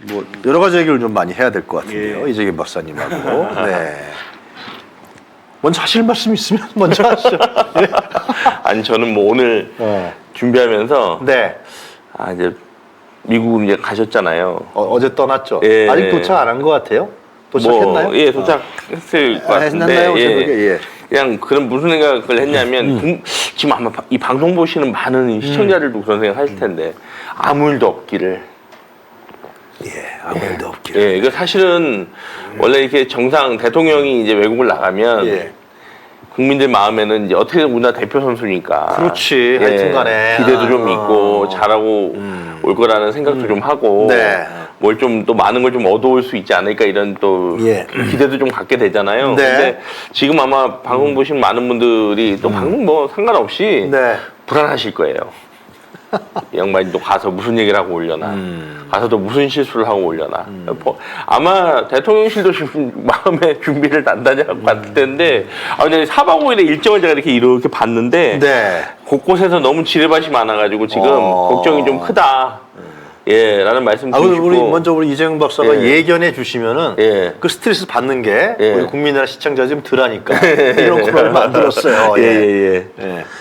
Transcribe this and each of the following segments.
뭐 여러 가지 얘기를 좀 많이 해야 될 것 같은데요. 이재균 박사님하고. 네. 먼저 하실 말씀 있으면 먼저 하시죠. 네. 아니 저는 뭐 오늘 준비하면서 네. 이제 미국 이제 가셨잖아요. 어제 떠났죠. 예. 아직 도착 안 한 것 같아요. 도착했나요? 예, 도착했을 것 같은데. 했나요? 예. 그냥 그런 무슨 생각을 했냐면 지금 아마 이 방송 보시는 많은 시청자들도 그런 생각 하실 텐데 아무 일도 없기를. 예, 아무 일도 없기를. 예, 이거 사실은 원래 이렇게 정상 대통령이 이제 외국을 나가면 국민들 마음에는 이제 어떻게든 우리나라 대표 선수니까. 그렇지. 하여튼간에 기대도 좀 있고 잘하고 올 거라는 생각도 좀 하고. 뭘 좀 또 많은 걸 좀 얻어올 수 있지 않을까 이런 또 기대도 좀 갖게 되잖아요. 근데 지금 아마 방송 보신 많은 분들이 또 방송 뭐 상관없이 불안하실 거예요. 이 양반이 또 가서 무슨 얘기를 하고 오려나, 가서 또 무슨 실수를 하고 오려나. 아마 대통령실도 지금 마음의 준비를 단단히 하고 갔을 텐데, 근데 4박 5일의 일정을 제가 이렇게 봤는데, 곳곳에서 너무 지뢰밭이 많아가지고 지금 걱정이 좀 크다. 예, 라는 말씀 드리고 싶고. 우리 먼저 우리 이재용 박사가 예견해 주시면은 그 스트레스 받는 게 우리 국민이나 시청자 좀 덜하니까 이런 코너를 만들었어요.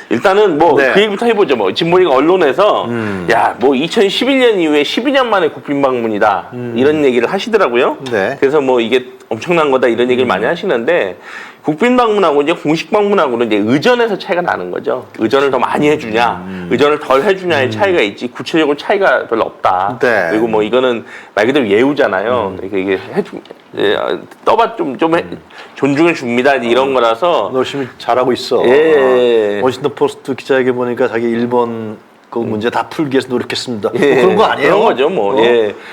일단은 뭐 그 얘기부터 해보죠. 뭐 지금 보니까 언론에서 야, 뭐 2011년 이후에 12년 만에 국빈 방문이다 이런 얘기를 하시더라고요. 그래서 뭐 이게 엄청난 거다 이런 얘기를 많이 하시는데 국빈 방문하고 이제 공식 방문하고는 이제 의전에서 차이가 나는 거죠. 의전을 더 많이 해주냐, 의전을 덜 해주냐의 차이가 있지 구체적으로 차이가 별로 없다. 그리고 뭐 이거는 말 그대로 예우잖아요. 이게 떠봐 좀 존중해 줍니다 이런 거라서. 열심히 잘하고 있어. 워싱턴 포스트 기자에게 보니까 자기 일본 그 문제 다 풀기 위해서 노력했습니다. 뭐 그런 거 아니에요? 그런 거죠, 뭐.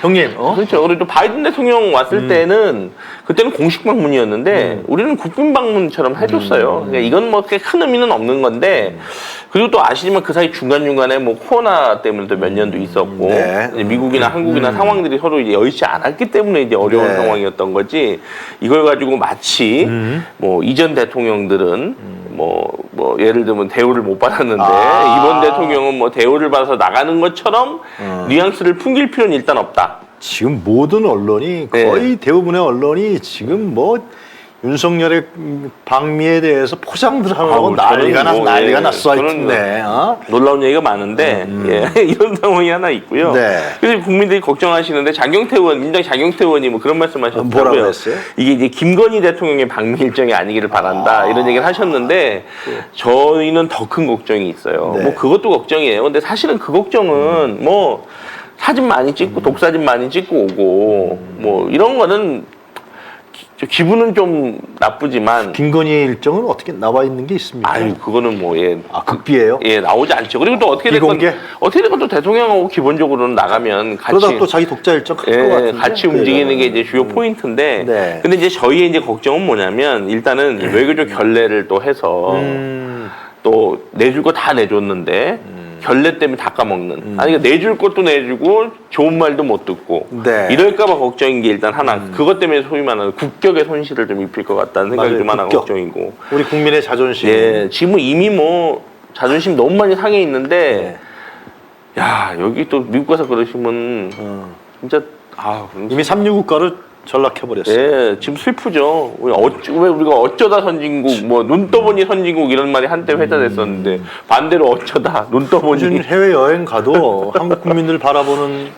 형님. 그렇죠. 그리고 또 바이든 대통령 왔을 때는 그때는 공식 방문이었는데 우리는 국빈 방문처럼 해줬어요. 그러니까 이건 뭐 그렇게 큰 의미는 없는 건데 그리고 또 아시지만 그 사이 중간중간에 뭐 코로나 때문에 또 몇 년도 있었고 이제 미국이나 한국이나 상황들이 서로 이제 여의치 않았기 때문에 이제 어려운 상황이었던 거지 이걸 가지고 마치 뭐 이전 대통령들은 뭐 예를 들면 대우를 못 받았는데 이번 대통령은 뭐 대우를 받아서 나가는 것처럼 뉘앙스를 풍길 필요는 일단 없다. 지금 모든 언론이 거의 대부분의 언론이 지금 뭐 윤석열의 방미에 대해서 포장들 하려고 난리가 났어. 놀라운 얘기가 많은데 이런 상황이 하나 있고요. 그래서 국민들이 걱정하시는데 장경태 의원, 민주당 장경태 의원이 뭐 그런 말씀하셨더라고요. 뭐라고 했어요? 이게 이제 김건희 대통령의 방미 일정이 아니기를 바란다 이런 얘기를 하셨는데 저희는 더 큰 걱정이 있어요. 뭐 그것도 걱정이에요. 근데 사실은 그 걱정은 뭐 사진 많이 찍고 독사진 많이 찍고 오고 뭐 이런 거는 기분은 좀 나쁘지만 김건희 일정은 어떻게 나와 있는 게 있습니까? 그거는 뭐 극비예요? 나오지 않죠. 그리고 또 어떻게 되건 또 대통령하고 기본적으로는 나가면 같이 그러다 또 자기 독자 일정 할 것 같은데 같이 움직이는 게 이제 주요 포인트인데 근데 이제 저희의 이제 걱정은 뭐냐면 일단은 외교적 결례를 또 해서 또 내줄 거 다 내줬는데 결례 때문에 다 까먹는. 그러니까 내줄 것도 내주고 좋은 말도 못 듣고 이럴까봐 걱정인 게 일단 하나. 그것 때문에 소위 말하는 국격의 손실을 좀 입힐 것 같다는 생각이 좀 하나 걱정이고. 우리 국민의 자존심. 지금 이미 뭐 자존심 너무 많이 상해 있는데 야 여기 또 미국 가서 그러시면 진짜 이미 3류 국가로 전락해버렸어요. 지금 슬프죠. 왜 우리가 어쩌다 선진국, 뭐 눈 떠보니 선진국 이런 말이 한때 회자됐었는데 반대로 어쩌다 눈 떠보니. 요즘 해외 여행 가도 한국 국민들 바라보는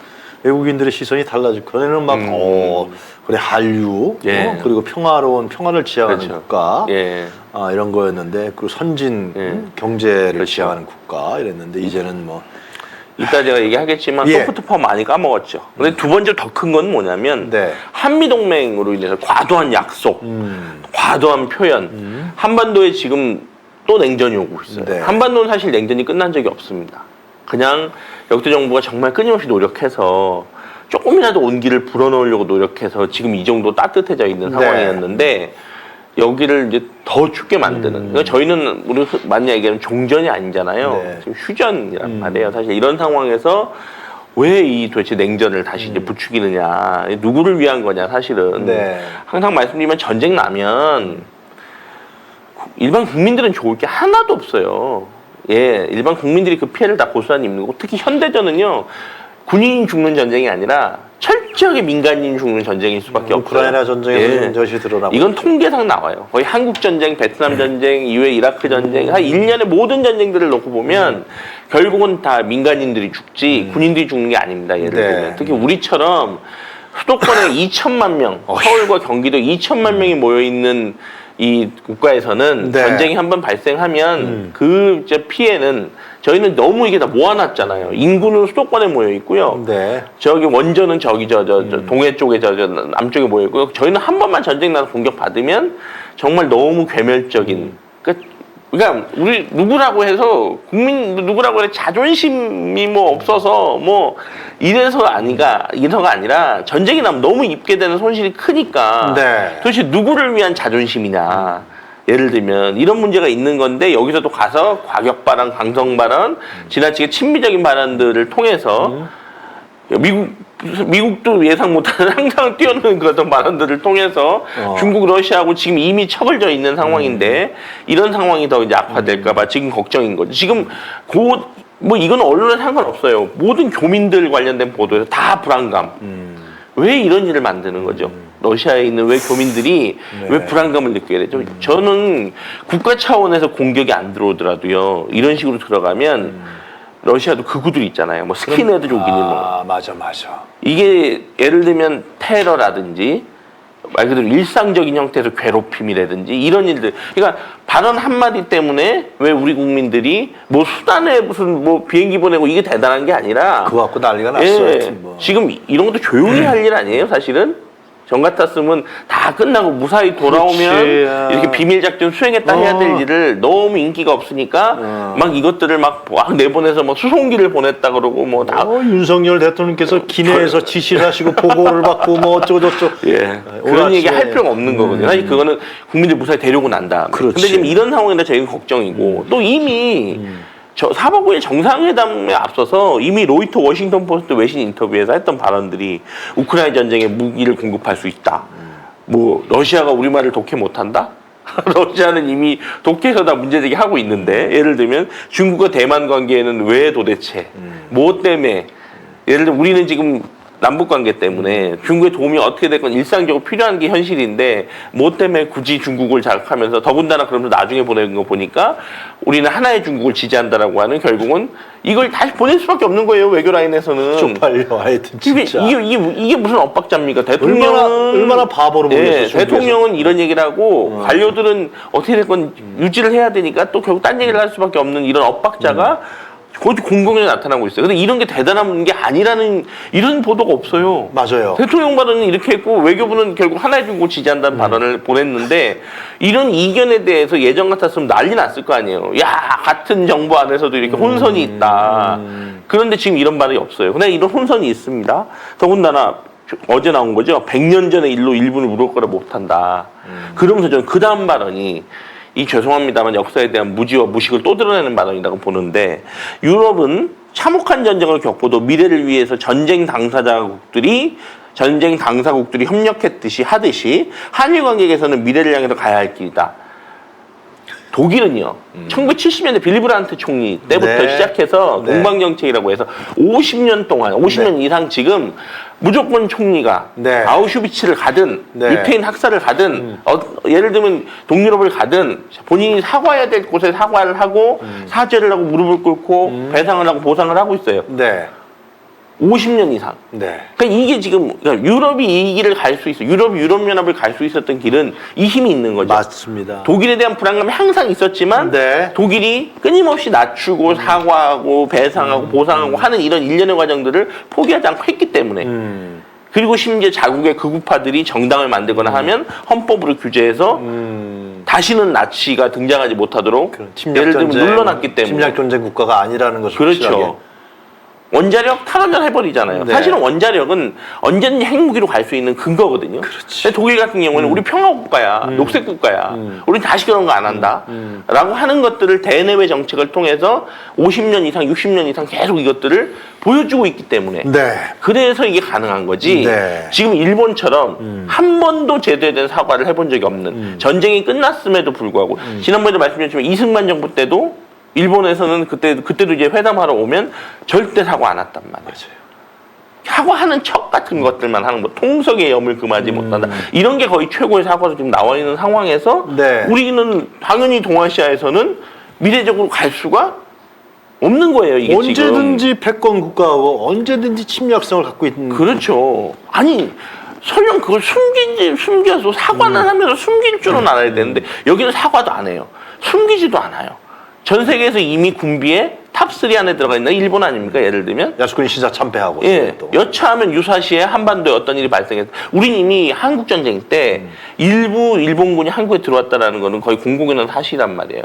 외국인들의 시선이 달라질 거예요. 그는 막 그래 한류, 그리고 평화를 지향하는 국가, 이런 거였는데 그리고 선진 경제를 지향하는 국가 이랬는데 이제는 뭐. 이따 제가 얘기하겠지만 소프트 파워 많이 까먹었죠. 근데 두 번째 더 큰 건 뭐냐면 한미동맹으로 인해서 과도한 약속, 과도한 표현, 한반도에 지금 또 냉전이 오고 있어요. 한반도는 사실 냉전이 끝난 적이 없습니다. 그냥 역대 정부가 정말 끊임없이 노력해서 조금이라도 온기를 불어넣으려고 노력해서 지금 이 정도 따뜻해져 있는 상황이었는데 여기를 이제 더 춥게 만드는. 그러니까 저희는 우리 많이 얘기하는 종전이 아니잖아요. 지금 휴전이란 말이에요. 사실 이런 상황에서 왜 이 도대체 냉전을 다시 이제 부추기느냐, 누구를 위한 거냐 사실은. 항상 말씀드리면 전쟁 나면 일반 국민들은 좋을 게 하나도 없어요. 일반 국민들이 그 피해를 다 고스란히 입는 거고 특히 현대전은요. 군인이 죽는 전쟁이 아니라 철저하게 민간인 죽는 전쟁일 수밖에 없어요. 우크라이나 전쟁에서 이것이 드러나고 이건 통계상 나와요. 거의 한국 전쟁, 베트남 전쟁, 이후에 이라크 전쟁, 한 1년의 모든 전쟁들을 놓고 보면 결국은 다 민간인들이 죽지 군인들이 죽는 게 아닙니다. 예를 들면 특히 우리처럼 수도권에 2천만 명, 서울과 경기도 2천만 명이 모여 있는 이 국가에서는 전쟁이 한번 발생하면 그 피해는 저희는 너무 이게 다 모아놨잖아요. 인구는 수도권에 모여 있고요. 저기 원전은 저기 저 동해 쪽에 저 남쪽에 모여 있고요. 저희는 한 번만 전쟁 나서 공격 받으면 정말 너무 괴멸적인. 그러니까 우리 누구라고 해서 국민 누구라고 해서 자존심이 뭐 없어서 뭐 이래서가 아니라 전쟁이 나면 너무 입게 되는 손실이 크니까 도대체 누구를 위한 자존심이냐. 예를 들면 이런 문제가 있는 건데 여기서도 가서 과격 발언, 강성 발언, 지나치게 친미적인 발언들을 통해서 미국도 예상 못하는 항상 뛰어드는 그런 발언들을 통해서 중국, 러시아하고 지금 이미 척을져 있는 상황인데 이런 상황이 더 이제 악화될까봐 지금 걱정인 거죠. 지금 곧 뭐 이건 언론에 상관없어요. 모든 교민들 관련된 보도에서 다 불안감. 왜 이런 일을 만드는 거죠? 러시아에 있는 왜 교민들이 왜 불안감을 느끼게 되죠? 저는 국가 차원에서 공격이 안 들어오더라도요. 이런 식으로 들어가면 러시아도 극우들 있잖아요. 뭐 스킨헤드 족이니 뭐. 맞아. 이게 예를 들면 테러라든지 말 그대로 일상적인 형태에서 괴롭힘이라든지 이런 일들. 그러니까 발언 한마디 때문에 왜 우리 국민들이 뭐 수단에 무슨 뭐 비행기 보내고 이게 대단한 게 아니라 그거 갖고 난리가 났어요. 지금 이런 것도 조용히 할 일 아니에요, 사실은? 전 같았으면 다 끝나고 무사히 돌아오면 이렇게 비밀 작전 수행했다 해야 될 일을 너무 인기가 없으니까 막 이것들을 막 내보내서 막 수송기를 보냈다 그러고 뭐 다 윤석열 대통령께서 기내에서 지시를 하시고 보고를 받고 뭐 어쩌고저쩌고 그런 얘기 할 필요가 없는 거거든요. 사실 그거는 국민들 무사히 데려오고 난 다음에. 근데 지금 이런 상황인데 저희는 걱정이고 또 이미 저 4박 5일 정상회담에 앞서서 이미 로이터 워싱턴 포스트 외신 인터뷰에서 했던 발언들이 우크라이나 전쟁에 무기를 공급할 수 있다. 뭐 러시아가 우리말을 독해 못한다? 러시아는 이미 독해서 다 문제제기 하고 있는데 예를 들면 중국과 대만 관계에는 왜 도대체 뭐 때문에 예를 들면 우리는 지금 남북 관계 때문에 중국의 도움이 어떻게 됐건 일상적으로 필요한 게 현실인데 뭐 때문에 굳이 중국을 자극하면서 더군다나 그러면서 나중에 보내는 거 보니까 우리는 하나의 중국을 지지한다라고 하는 결국은 이걸 다시 보낼 수밖에 없는 거예요. 외교 라인에서는. 쪽팔려 하여튼 진짜. 이게 무슨 엇박자입니까? 대통령은 얼마나 바보로 보냈어. 대통령은 이런 얘기를 하고 관료들은 어떻게 됐건 유지를 해야 되니까 또 결국 딴 얘기를 할 수밖에 없는 이런 엇박자가 거기 공공연히 나타나고 있어요. 근데 이런 게 대단한 게 아니라는 이런 보도가 없어요. 맞아요. 대통령 발언은 이렇게 했고 외교부는 결국 하나의 중국 지지한다는 발언을 보냈는데 이런 이견에 대해서 예전 같았으면 난리 났을 거 아니에요. 야, 같은 정부 안에서도 이렇게 혼선이 있다. 그런데 지금 이런 발언이 없어요. 근데 이런 혼선이 있습니다. 더군다나 어제 나온 거죠. 100년 전의 일로 일본을 물을 거라 못한다. 그러면서 저는 그 다음 발언이 이 죄송합니다만 역사에 대한 무지와 무식을 또 드러내는 발언이라고 보는데 유럽은 참혹한 전쟁을 겪고도 미래를 위해서 전쟁 당사국들이 협력했듯이 하듯이 한일 관계 개선은 미래를 향해서 가야 할 길이다. 독일은요. 1970년대 빌리 브란트 총리 때부터 시작해서 동방정책이라고 해서 50년 동안 50년 이상 지금 무조건 총리가 아우슈비츠를 가든 유태인 학살을 가든 예를 들면 동유럽을 가든 본인이 사과해야 될 곳에 사과를 하고 사죄를 하고 무릎을 꿇고 배상을 하고 보상을 하고 있어요. 50년 이상. 그러니까 이게 지금 유럽이 이 길을 갈 수 있어. 유럽연합을 갈 수 있었던 길은 이 힘이 있는 거죠. 맞습니다. 독일에 대한 불안감이 항상 있었지만 독일이 끊임없이 낮추고 사과하고 배상하고 보상하고 하는 이런 일련의 과정들을 포기하지 않고 했기 때문에 그리고 심지어 자국의 극우파들이 정당을 만들거나 하면 헌법으로 규제해서 다시는 나치가 등장하지 못하도록 예를 들면 눌러놨기 때문에 침략전쟁 국가가 아니라는 것을 그렇죠. 원자력 탈원전 해버리잖아요. 사실은 원자력은 언제든지 핵무기로 갈 수 있는 근거거든요. 근데 독일 같은 경우는 우리 평화국가야, 녹색국가야. 우리 다시 그런 거 안 한다. 라고 하는 것들을 대내외 정책을 통해서 50년 이상, 60년 이상 계속 이것들을 보여주고 있기 때문에 그래서 이게 가능한 거지. 지금 일본처럼 한 번도 제대로 된 사과를 해본 적이 없는 전쟁이 끝났음에도 불구하고 지난번에도 말씀드렸지만 이승만 정부 때도 일본에서는 그때도 이제 회담하러 오면 절대 사과 안 했단 말이에요. 사과하는 척 같은 것들만 하는 거, 통석의 염을 금하지 못한다. 이런 게 거의 최고의 사과로 지금 나와 있는 상황에서 네. 우리는 당연히 동아시아에서는 미래적으로 갈 수가 없는 거예요. 이게 언제든지 지금. 패권 국가하고 언제든지 침략성을 갖고 있는. 그렇죠. 아니 설령 그걸 숨겨서 사과는 하면서 숨길 줄은 알아야 되는데 여기는 사과도 안 해요. 숨기지도 않아요. 전 세계에서 이미 군비에 탑3 안에 들어가 있는 일본 아닙니까? 예를 들면 야스쿠니 신사 참배하고. 예, 여차하면 유사시에 한반도에 어떤 일이 발생했. 우린 이미 한국 전쟁 때 일부 일본군이 한국에 들어왔다라는 거는 거의 공공연한 사실이란 말이에요.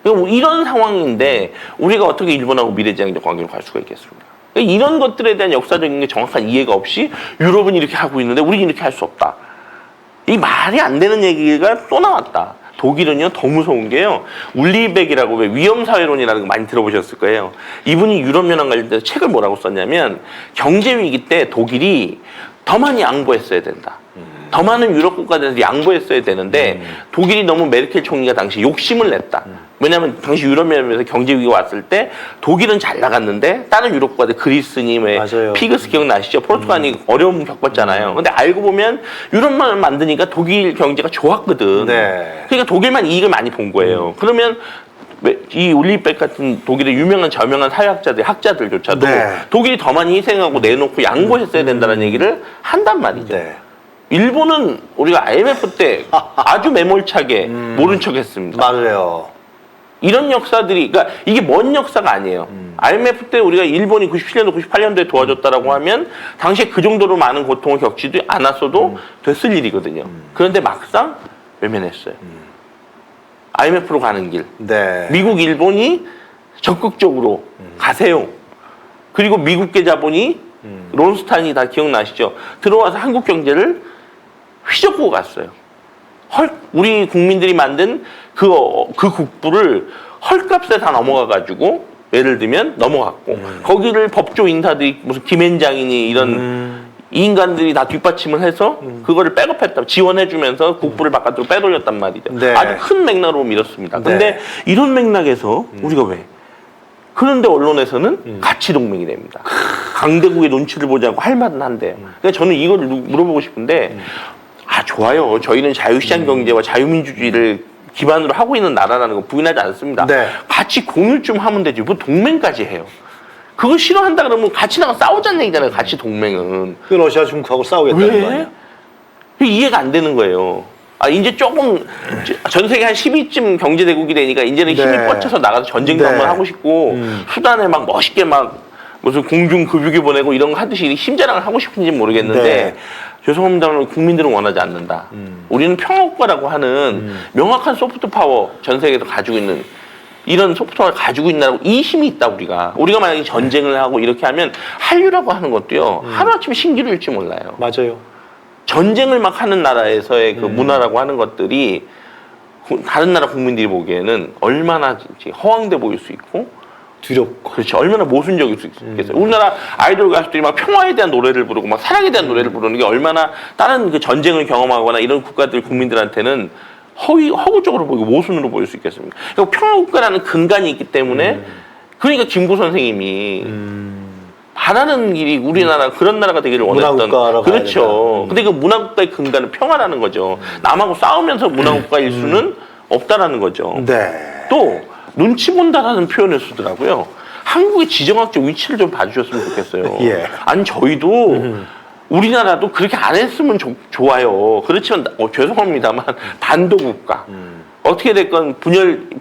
그러니까 이런 상황인데 우리가 어떻게 일본하고 미래지향적 관계를 갈 수가 있겠습니까? 그러니까 이런 것들에 대한 역사적인 게 정확한 이해가 없이 유럽은 이렇게 하고 있는데 우리는 이렇게 할 수 없다. 이 말이 안 되는 얘기가 또 나왔다. 독일은요 더 무서운 게요. 울리백이라고 왜 위험사회론이라는 거 많이 들어보셨을 거예요. 이분이 유럽연합 관련돼서 책을 뭐라고 썼냐면 경제 위기 때 독일이 더 많이 양보했어야 된다. 더 많은 유럽 국가들한테 양보했어야 되는데 독일이 너무 메르켈 총리가 당시 욕심을 냈다. 왜냐하면 당시 유럽연합에서 경제 위기가 왔을 때 독일은 잘 나갔는데 다른 유럽 국가들 그리스니 왜 피그스 기억나시죠? 포르투갈이 어려움 겪었잖아요. 근데 알고 보면 유럽만 만드니까 독일 경제가 좋았거든. 네. 그러니까 독일만 이익을 많이 본 거예요. 그러면 이 울리백 같은 독일의 유명한 저명한 사회학자들, 학자들조차도 네. 독일이 더 많이 희생하고 내놓고 양보했어야 된다는 얘기를 한단 말이죠. 네. 일본은 우리가 IMF 때 아주 매몰차게 모른 척했습니다. 맞아요. 이런 역사들이, 그러니까 이게 먼 역사가 아니에요. IMF 때 우리가 일본이 97년도, 98년도에 도와줬다라고 하면 당시에 그 정도로 많은 고통을 겪지도 않았어도 됐을 일이거든요. 그런데 막상 외면했어요. IMF로 가는 길. 네. 미국, 일본이 적극적으로 가세요. 그리고 미국계 자본이 론스탄이 다 기억나시죠? 들어와서 한국 경제를 휘젓고 갔어요. 우리 국민들이 만든 그 국부를 헐값에 다 넘어가가지고 예를 들면 넘어갔고 거기를 법조 인사들이 무슨 김앤장이니 이런 이 인간들이 다 뒷받침을 해서 그거를 백업했다, 지원해주면서 국부를 바깥으로 빼돌렸단 말이죠. 네. 아주 큰 맥락으로 밀었습니다. 근데 네. 이런 맥락에서 우리가 왜? 그런데 언론에서는 가치 동맹이 됩니다. 강대국의 눈치를 보지 않고 할 말은 한대요. 그러니까 저는 이걸 물어보고 싶은데, 좋아요. 저희는 자유시장 경제와 자유민주주의를 기반으로 하고 있는 나라라는 거 부인하지 않습니다. 네. 같이 공유 좀 하면 되지. 뭐 동맹까지 해요. 그거 싫어한다 그러면 같이 나가 싸우자는 얘기잖아요. 같이 동맹은. 그 러시아 중국하고 싸우겠다는 거 아니야? 이해가 안 되는 거예요. 이제 조금 전 세계 한 10위쯤 경제대국이 되니까 이제는 힘이 뻗쳐서 나가서 전쟁도 한번 하고 싶고 수단에 막 멋있게 막 무슨 공중 급유기 보내고 이런 거 하듯이 힘자랑을 하고 싶은지 모르겠는데 죄송합니다만 국민들은 원하지 않는다. 우리는 평화국가라고 하는 명확한 소프트 파워 전 세계에서 가지고 있는 이런 소프트웨어를 가지고 있나라고 이 힘이 있다 우리가 만약에 전쟁을 하고 이렇게 하면 한류라고 하는 것도요 하루아침에 신기루 일지 몰라요. 맞아요. 전쟁을 막 하는 나라에서의 그 문화라고 하는 것들이 다른 나라 국민들이 보기에는 얼마나 허황돼 보일 수 있고 두렵고 그렇죠. 얼마나 모순적일 수 있겠어요. 우리나라 아이돌 가수들이 막 평화에 대한 노래를 부르고 막 사랑에 대한 노래를 부르는 게 얼마나 다른 그 전쟁을 경험하거나 이런 국가들 국민들한테는 허구적으로 보이고 모순으로 보일 수 있겠습니까? 그러니까 평화국가라는 근간이 있기 때문에 그러니까 김구 선생님이 바라는 길이 우리나라 그런 나라가 되기를 원했던 그렇죠. 근데 그 문화국가의 근간은 평화라는 거죠. 남하고 싸우면서 문화국가일 수는 없다라는 거죠. 네. 또 눈치 본다라는 표현을 쓰더라고요. 한국의 지정학적 위치를 좀 봐주셨으면 좋겠어요. 예. 아니 저희도 우리나라도 그렇게 안 했으면 좋아요. 그렇지만 죄송합니다만 반도국가 어떻게 됐건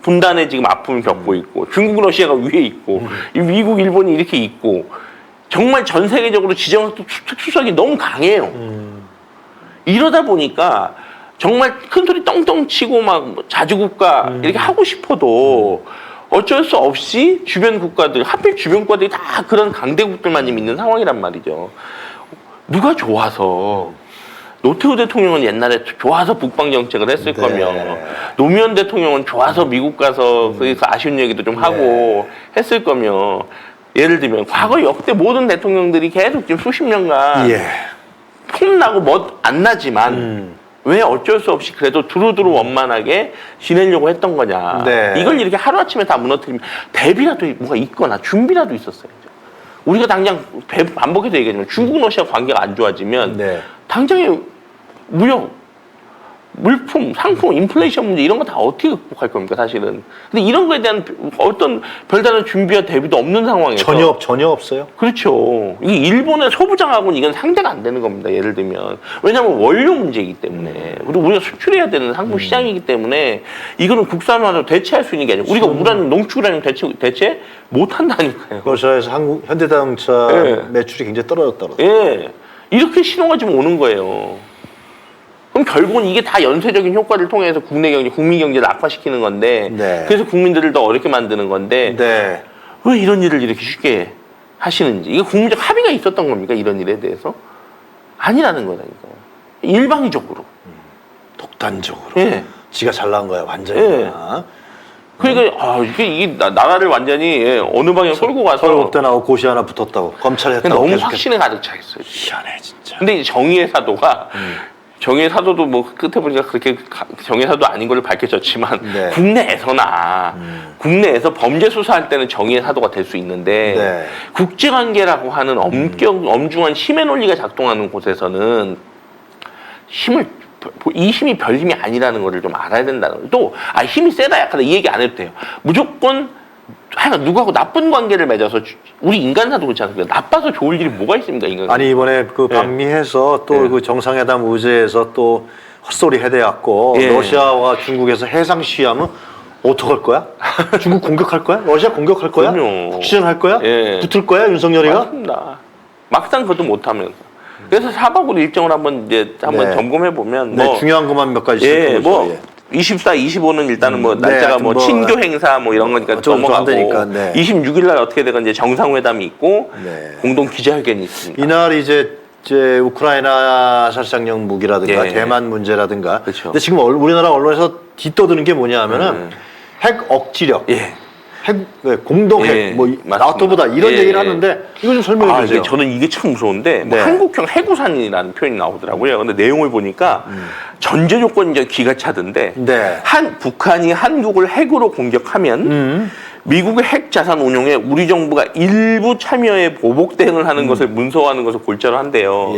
분단의 지금 아픔을 겪고 있고 중국 러시아가 위에 있고 미국 일본이 이렇게 있고 정말 전 세계적으로 지정학적 특수성이 너무 강해요. 이러다 보니까 정말 큰 소리 떵떵 치고 막 자주국가 이렇게 하고 싶어도 어쩔 수 없이 주변 국가들, 하필 주변 국가들이 다 그런 강대국들만 있는 상황이란 말이죠. 누가 좋아서 노태우 대통령은 옛날에 좋아서 북방 정책을 했을 거며 노무현 대통령은 좋아서 미국 가서 거기서 아쉬운 얘기도 좀 하고 했을 거며 예를 들면 과거 역대 모든 대통령들이 계속 지금 수십 년간 폼나고 멋 안 나지만 왜 어쩔 수 없이 그래도 두루두루 원만하게 지내려고 했던 거냐. 이걸 이렇게 하루아침에 다 무너뜨리면 대비라도 뭐가 있거나 준비라도 있었어요. 우리가 당장 반복해서 얘기하지만 중국 러시아 관계가 안 좋아지면 당장에 무역, 물품, 상품, 인플레이션 문제 이런 거 다 어떻게 극복할 겁니까 사실은. 근데 이런 거에 대한 어떤 별다른 준비와 대비도 없는 상황에서 전혀 없어요. 그렇죠. 이게 일본의 소부장하고는 이건 상대가 안 되는 겁니다. 예를 들면 왜냐하면 원료 문제이기 때문에 그리고 우리가 수출해야 되는 상품 시장이기 때문에 이거는 국산화로 대체할 수 있는 게 아니고 우리가 우라늄, 농축우라늄 대체 못 한다니까요. 러시아에서 한국 현대자동차 매출이 굉장히 떨어졌다고. 예, 이렇게 신호가 지금 오는 거예요. 그럼 결국은 이게 다 연쇄적인 효과를 통해서 국내 경제, 국민 경제를 악화시키는 건데 그래서 국민들을 더 어렵게 만드는 건데 왜 이런 일을 이렇게 쉽게 하시는지. 이게 국민적 합의가 있었던 겁니까? 이런 일에 대해서? 아니라는 거다니까요. 일방적으로. 독단적으로. 예. 지가 잘난 거야 완전히. 예. 그러니까 이게 나라를 완전히 어느 방향 끌고 가서 서울국대나고 고시 하나 붙었다고 검찰에 했다고 너무 확신에 가득 차 있어요. 희한해 진짜. 근데 이제 정의의 사도가 정의의 사도도 뭐 끝에 보니까 그렇게 정의의 사도 아닌 걸로 밝혀졌지만 국내에서 범죄 수사할 때는 정의의 사도가 될 수 있는데 국제관계라고 하는 엄중한 힘의 논리가 작동하는 곳에서는 이 힘이 별 힘이 아니라는 거를 좀 알아야 된다는 거예요. 또 힘이 세다 약하다 이 얘기 안 해도 돼요. 무조건 하여간 누구하고 나쁜 관계를 맺어서 우리 인간사도 그렇지 않습니까? 나빠서 좋을 일이 뭐가 있습니까? 인간. 아니 이번에 그 방미해서 또 그 정상회담 의제에서 또 헛소리 해대갖고 러시아와 중국에서 해상 시위하면 어떡할 거야? 중국 공격할 거야? 러시아 공격할 거야? 국지전할 거야? 붙을 거야 윤석열이가? 맞습니다. 막상 그것도 못하면서. 그래서 4박 5일 일정을 한번 점검해 보면 중요한 것만 몇 가지 짚어보죠. 24, 25는 일단은 날짜가 친교 행사 이런 거니까 넘어가고 26일 날 어떻게 되건 이제 정상회담이 있고 공동 기자회견이 있습니다. 이날 이제 우크라이나 살상용 무기라든가 대만 문제라든가. 근데 지금 우리나라 언론에서 뒤떠드는 게 뭐냐면은 핵 억지력. 공동 핵, 나토보다 이런 얘기를 하는데 이거 좀 설명해 주세요. 저는 이게 참 무서운데 한국형 해구산이라는 표현이 나오더라고요. 근데 내용을 보니까 전제 조건이 이제 기가 차던데 북한이 한국을 핵으로 공격하면 미국의 핵 자산 운용에 우리 정부가 일부 참여에 보복 대응을 하는 것을 문서화하는 것을 골자로 한대요.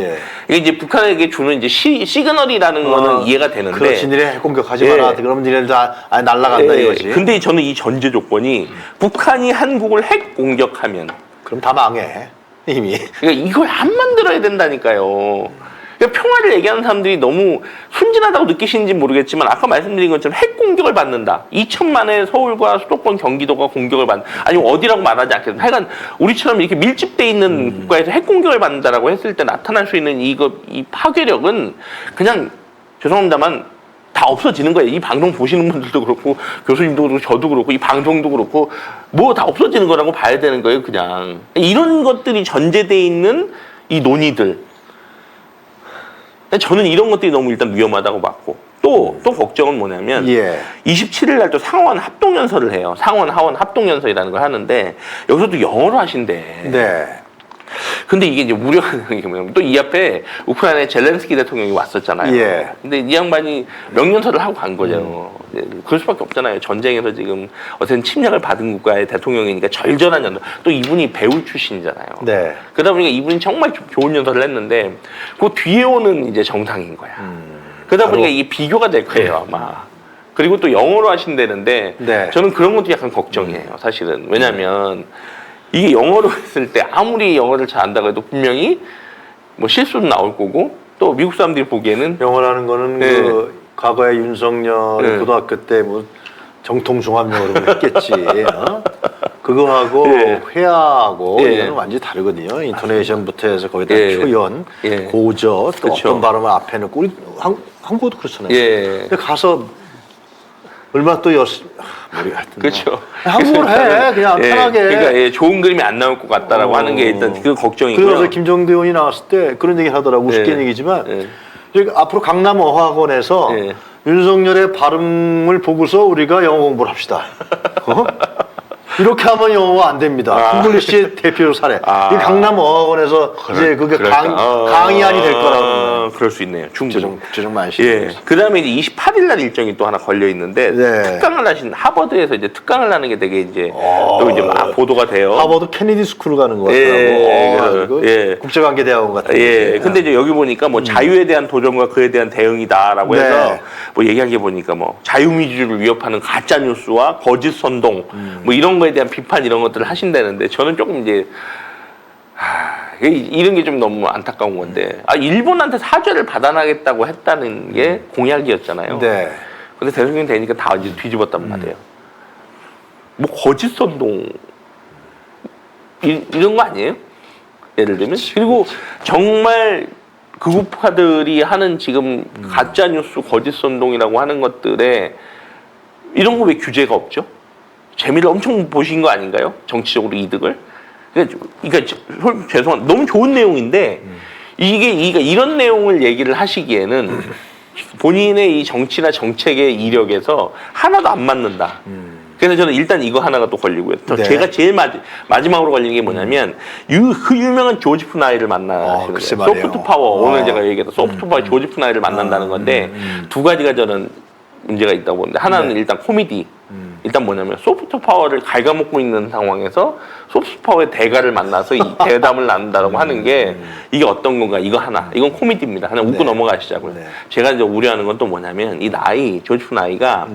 이게 이제 북한에게 주는 이제 시그널이라는 거는 이해가 되는데. 그렇지, 니네 핵 공격하지 마라. 그러면 니네들 다 날라간다 이거지. 근데 저는 이 전제 조건이 북한이 한국을 핵 공격하면 그럼 다 망해 이미. 그러니까 이걸 안 만들어야 된다니까요. 그러니까 평화를 얘기하는 사람들이 너무 순진하다고 느끼시는지 모르겠지만 아까 말씀드린 것처럼 핵 공격을 받는다. 2천만의 서울과 수도권 경기도가 공격을 받는 아니면 어디라고 말하지 않겠습니다. 하여간 우리처럼 이렇게 밀집돼 있는 국가에서 핵 공격을 받는다라고 했을 때 나타날 수 있는 이 파괴력은 그냥 죄송합니다만 다 없어지는 거예요. 이 방송 보시는 분들도 그렇고 교수님도 그렇고 저도 그렇고 이 방송도 그렇고 다 없어지는 거라고 봐야 되는 거예요. 그냥 이런 것들이 전제돼 있는 이 논의들. 저는 이런 것들이 너무 일단 위험하다고 봤고 또 걱정은 뭐냐면 27일 날 또 상원 합동연설을 해요. 상원 하원 합동연설이라는 걸 하는데 여기서도 영어로 하신대. 근데 이게 이제 우려하는 게 뭐냐면 또 이 앞에 우크라이나의 젤렌스키 대통령이 왔었잖아요. 근데 이 양반이 명령서를 하고 간 거죠. 그럴 수밖에 없잖아요. 전쟁에서 지금 어쨌든 침략을 받은 국가의 대통령이니까 절절한 연설. 또 이분이 배우 출신이잖아요. 그러다 보니까 이분이 정말 좋은 연설을 했는데 그 뒤에 오는 이제 정상인 거야. 그러다 보니까 이게 비교가 될 거예요 아마. 그리고 또 영어로 하신다는데 저는 그런 것도 약간 걱정이에요. 사실은. 왜냐하면 이게 영어로 했을 때 아무리 영어를 잘 안다고 해도 분명히 실수도 나올 거고 또 미국 사람들이 보기에는 영어라는 거는 그 과거에 윤석열이 고등학교 때 정통 종합영어로 했겠지. 그거하고 회화하고 이거는 완전히 다르거든요. 인토네이션부터 해서 거기다 표현, 고저, 또 어떤 발음을 앞에 넣고 우리 한국어도 그렇잖아요. 근데 가서 얼마나 또 모르겠든. 그렇죠. 한국어를 해 그냥 편하게. 그러니까 좋은 그림이 안 나올 것 같다라고 하는 게 일단 그 걱정이고요. 그래서 김정대 의원이 나왔을 때 그런 얘기 하더라고. 우습게 얘기지만 앞으로 강남 어학원에서 윤석열의 발음을 보고서 우리가 영어 공부를 합시다. 이렇게 하면 영어가 안 됩니다. 잉글리시의 대표 사례. 이 강남 어학원에서 이제 그게 강의안이 될 거라고. 그럴 수 있네요. 충분히. 국제적 많이 신경 예. 그다음에 이제 28일 날 일정이 또 하나 걸려 있는데 특강을 하신 하버드에서 이제 특강을 하는 게 되게 이제 또 이제 막 보도가 돼요. 하버드 케네디 스쿨을 가는 것 같더라고. 국제관계대학원 같은. 근데 이제 여기 보니까 뭐 자유에 대한 도전과 그에 대한 대응이다라고 해서 뭐 얘기한 게 보니까 뭐 자유민주주의를 위협하는 가짜 뉴스와 거짓 선동 뭐 이런 거에 대한 비판 이런 것들을 하신다는데 저는 조금 이제 이런 게 좀 너무 안타까운 건데 일본한테 사죄를 받아나겠다고 했다는 게 공약이었잖아요. 근데 대통령이 되니까 다 이제 뒤집었단 말이에요. 뭐 거짓 선동 이런 거 아니에요? 예를 들면 그리고 정말 극우파들이 하는 지금 가짜 뉴스 거짓 선동이라고 하는 것들에 이런 거 왜 규제가 없죠? 재미를 엄청 보신 거 아닌가요? 정치적으로 이득을. 그러니까 죄송한 너무 좋은 내용인데 이게 이런 내용을 얘기를 하시기에는 본인의 이 정치나 정책의 이력에서 하나도 안 맞는다. 그래서 저는 일단 이거 하나가 또 걸리고요. 제가 제일 마지막으로 걸리는 게 뭐냐면 그 유명한 조지프 나이를 만나시는 거예요. 소프트 파워. 오늘 제가 얘기했던 소프트 파워 조지프 나이를 만난다는 건데 두 가지가 저는 문제가 있다고 보는데 하나는 일단 코미디. 일단 뭐냐면 소프트 파워를 갉아먹고 있는 상황에서 소프트 파워의 대가를 만나서 이 대담을 나눈다라고 하는 게 이게 어떤 건가 이거 하나 이건 코미디입니다. 하나 웃고 넘어가시자고요. 제가 이제 우려하는 건 또 뭐냐면 이 나이 조지프 나이가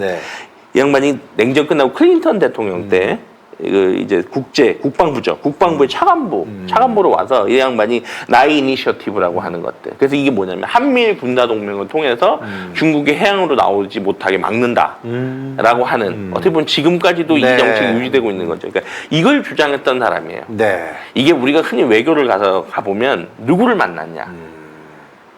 이 양반이 냉전 끝나고 클린턴 대통령 때 이제 국방부의 차관보로 와서 이 양반이 나이 이니셔티브라고 하는 것들. 그래서 이게 뭐냐면 한미일 군사 동맹을 통해서 중국의 해양으로 나오지 못하게 막는다라고 하는 어떻게 보면 지금까지도 이 정책이 유지되고 있는 거죠. 그러니까 이걸 주장했던 사람이에요. 이게 우리가 흔히 외교를 가보면 누구를 만났냐.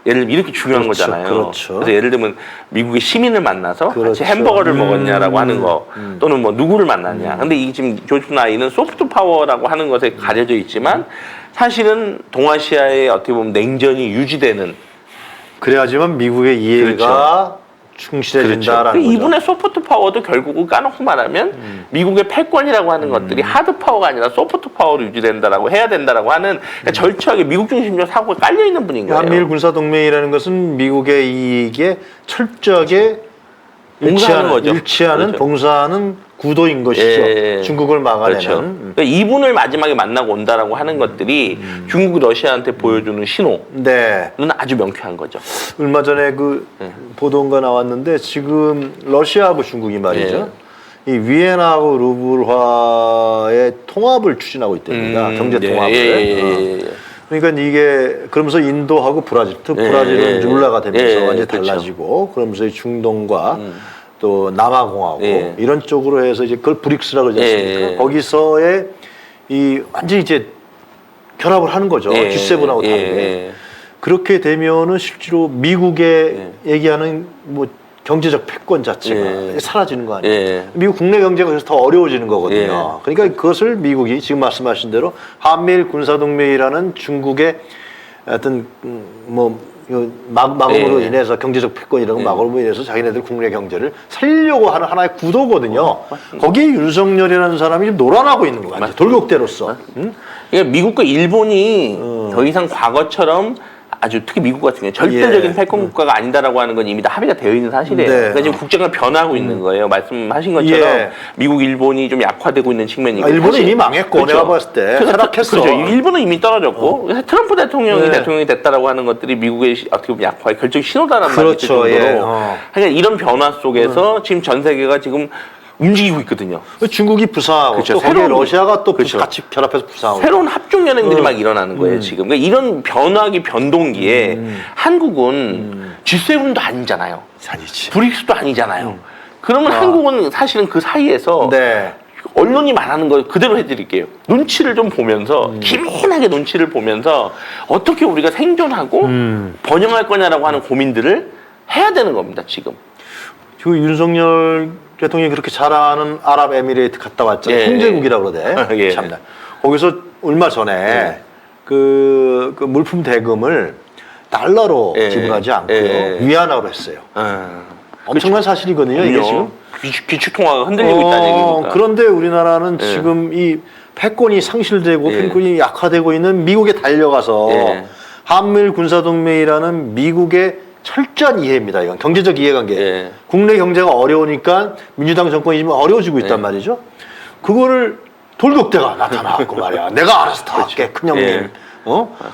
예를 들면 이렇게 중요한 거잖아요. 그래서 예를 들면 미국의 시민을 만나서 같이 햄버거를 먹었냐라고 하는 거 또는 뭐 누구를 만났냐. 근데 이 지금 조지프 나이는 소프트 파워라고 하는 것에 가려져 있지만 사실은 동아시아의 어떻게 보면 냉전이 유지되는 그래야지만 미국의 이해가 충실해진다라는 거죠. 이분의 소프트 파워도 결국은 까놓고 말하면 미국의 패권이라고 하는 것들이 하드 파워가 아니라 소프트 파워로 유지된다라고 해야 된다라고 하는 그러니까 절저하게 미국 중심적 사고가 깔려 있는 분인 거예요. 한미일 군사 동맹이라는 것은 미국의 이익에 철저하게 일치하는 봉사하는 구도인 것이죠. 중국을 막아내는. 그러니까 이분을 마지막에 만나고 온다라고 하는 것들이 중국이 러시아한테 보여주는 신호는 아주 명쾌한 거죠. 얼마 전에 그 보도가 나왔는데 지금 러시아하고 중국이 말이죠. 이 위엔하고 루블화의 통합을 추진하고 있답니다. 경제 통합을. 그러니까 이게 그러면서 인도하고 브라질은 룰라가 되면서 완전히 달라지고 그러면서 중동과 또 남아공하고 이런 쪽으로 해서 이제 그걸 브릭스라고 그러지 않습니까? 거기서의 이 완전히 이제 결합을 하는 거죠. G7하고 다르게. 그렇게 되면은 실제로 미국의 얘기하는 뭐 경제적 패권 자체가 사라지는 거 아니에요. 미국 국내 경제가 그래서 더 어려워지는 거거든요. 그러니까 그것을 미국이 지금 말씀하신 대로 한미일 군사동맹이라는 중국의 어떤 막음으로 인해서 경제적 패권 이런 막음으로 인해서 자기네들 국내 경제를 살리려고 하는 하나의 구도거든요. 거기에 윤석열이라는 사람이 좀 놀아나고 있는 거예요. 돌격대로서. 그러니까 미국과 일본이 더 이상 과거처럼 아주 특히 미국 같은 경우에 절대적인 패권 국가가 아니다라고 하는 건 이미 다 합의가 되어 있는 사실이에요. 그러니까 지금 국제가 변하고 있는 거예요. 말씀하신 것처럼 미국, 일본이 좀 약화되고 있는 측면이 있고. 일본은 이미 망했고 내가 봤을 때 타락했어. 일본은 이미 떨어졌고 트럼프 대통령이 대통령이 됐다라고 하는 것들이 미국의 어떻게 보면 약화의 결정 신호다라는 말이 있을 정도로. 그러니까 이런 변화 속에서 지금 전 세계가 지금 움직이고 있거든요. 중국이 부상하고 또 새로운 러시아가 또 같이 결합해서 부상하고 새로운 합종 연행들이 막 일어나는 거예요 지금. 그러니까 이런 변화기 변동기에 한국은 G7도 아니잖아요. 아니지. 브릭스도 아니잖아요. 그러면 한국은 사실은 그 사이에서 언론이 말하는 거 그대로 해드릴게요. 눈치를 좀 보면서 기민하게 눈치를 보면서 어떻게 우리가 생존하고 번영할 거냐라고 하는 고민들을 해야 되는 겁니다 지금. 그 윤석열 대통령이 그렇게 잘하는 아랍에미레이트 갔다 왔잖아요. 형제국이라고 그러대. 참나. 거기서 얼마 전에 그 물품 대금을 달러로 지불하지 않고요. 위안화로 했어요. 엄청난 사실이거든요. 이게 지금. 비축통화가 흔들리고 있다는 얘기니까. 그런데 우리나라는 지금 이 패권이 상실되고 패권이 약화되고 있는 미국에 달려가서 한미일 군사동맹이라는 미국의 철저한 이해입니다. 이건 경제적 이해관계. 예. 국내 경제가 어려우니까 민주당 정권이 지금 어려워지고 있단 예. 말이죠. 그거를 돌격대가 나타나고 말이야. 내가 알아서 다 할게, 큰형님. 예.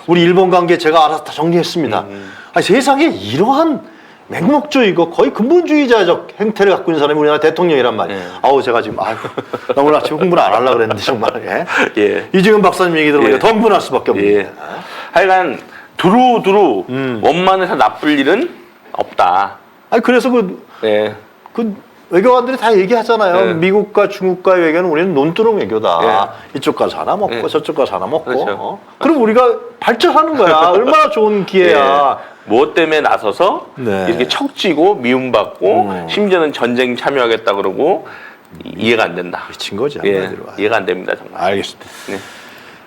우리 일본 관계 제가 알아서 다 정리했습니다. 아니, 세상에 이러한 맹목적이고 거의 근본주의자적 행태를 갖고 있는 사람이 우리나라 대통령이란 말이에요. 아우, 제가 지금, 아유, 나 오늘 아침에 흥분을 안 하려고 그랬는데, 정말. 예. 예. 이재용 박사님 얘기 들어보니까 더 흥분할 수밖에 없네요. 예. 하여간 두루두루 원만해서 나쁠 일은 없다. 아니, 그래서 예. 그 외교관들이 다 얘기하잖아요. 예. 미국과 중국과의 외교는 우리는 논두렁 외교다. 예. 이쪽 가서 하나 먹고 예. 저쪽 가서 하나 먹고. 그렇죠. 그럼 우리가 발전하는 거야. 얼마나 좋은 기회야. 예. 무엇 때문에 나서서 네. 이렇게 척지고 미움받고 심지어는 전쟁 참여하겠다 그러고 이해가 안 된다. 미친 거지. 예. 한마디로. 이해가 안 됩니다 정말. 알겠습니다. 네.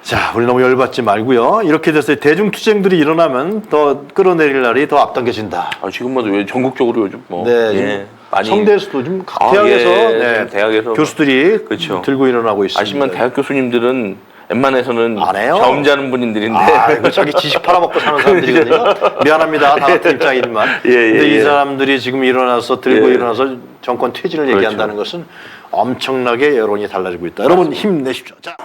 자, 우리 너무 열받지 말고요. 이렇게 돼서 대중투쟁들이 일어나면 더 끌어내릴 날이 더 앞당겨진다. 지금 뭐 전국적으로 요즘 뭐 네, 예. 많이 청대에서도 좀 각 대학에서, 예. 네, 대학에서 교수들이 그렇죠. 들고 일어나고 있습니다. 아시면 대학 교수님들은 웬만해서는 안 해요. 자음자는 분들인데 이거 자기 지식 팔아먹고 사는 사람들이거든요. 미안합니다. 다 같은 입장이지만. 예, 근데 이 예. 사람들이 지금 일어나서 들고 예. 일어나서 정권 퇴진을 그렇죠. 얘기한다는 것은 엄청나게 여론이 달라지고 있다. 여러분 힘내십시오. 자.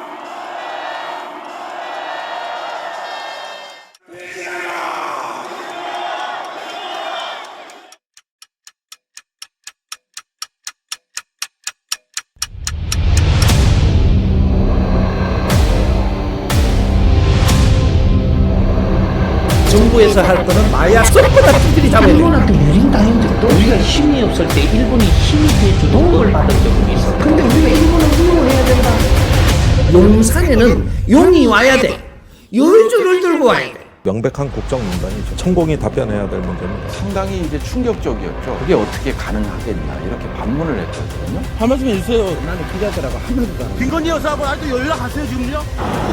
정부에서 할 거는 마약 쏙보다 두들이 잡아야 돼. 일본한테 유린 당한 적도 우리가 힘이 없을 때 일본이 힘이 돼주는 도움을 받은 적이 있어. 근데 우리가 일본을 무용해야 된다. 용산에는 용이 와야 돼. 요주를 들고 와야 돼. 명백한 국정농단이죠. 천공이 답변해야 될 문제입니다. 상당히 이제 충격적이었죠. 그게 어떻게 가능하겠냐 이렇게 반문을 했거든요. 한 말씀 해주세요. 나는 기자들하고 한 번도 안 해. 김건희 여사하고 아직도 연락하세요 지금요?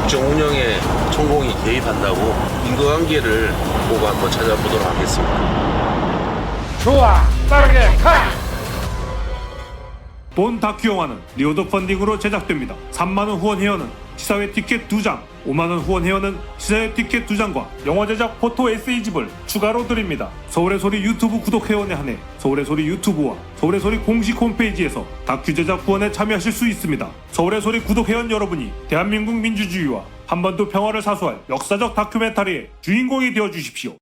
국정 운영에 천공이 개입한다고 인과관계를 보고 한번 찾아보도록 하겠습니다. 좋아, 빠르게 가! 본 다큐 영화는 리오더 펀딩으로 제작됩니다. 3만원 후원 회원은 시사회 티켓 2장, 5만원 후원 회원은 시사회 티켓 2장과 영화 제작 포토 에세이집을 추가로 드립니다. 서울의 소리 유튜브 구독 회원에 한해 서울의 소리 유튜브와 서울의 소리 공식 홈페이지에서 다큐 제작 후원에 참여하실 수 있습니다. 서울의 소리 구독 회원 여러분이 대한민국 민주주의와 한반도 평화를 사수할 역사적 다큐멘터리의 주인공이 되어 주십시오.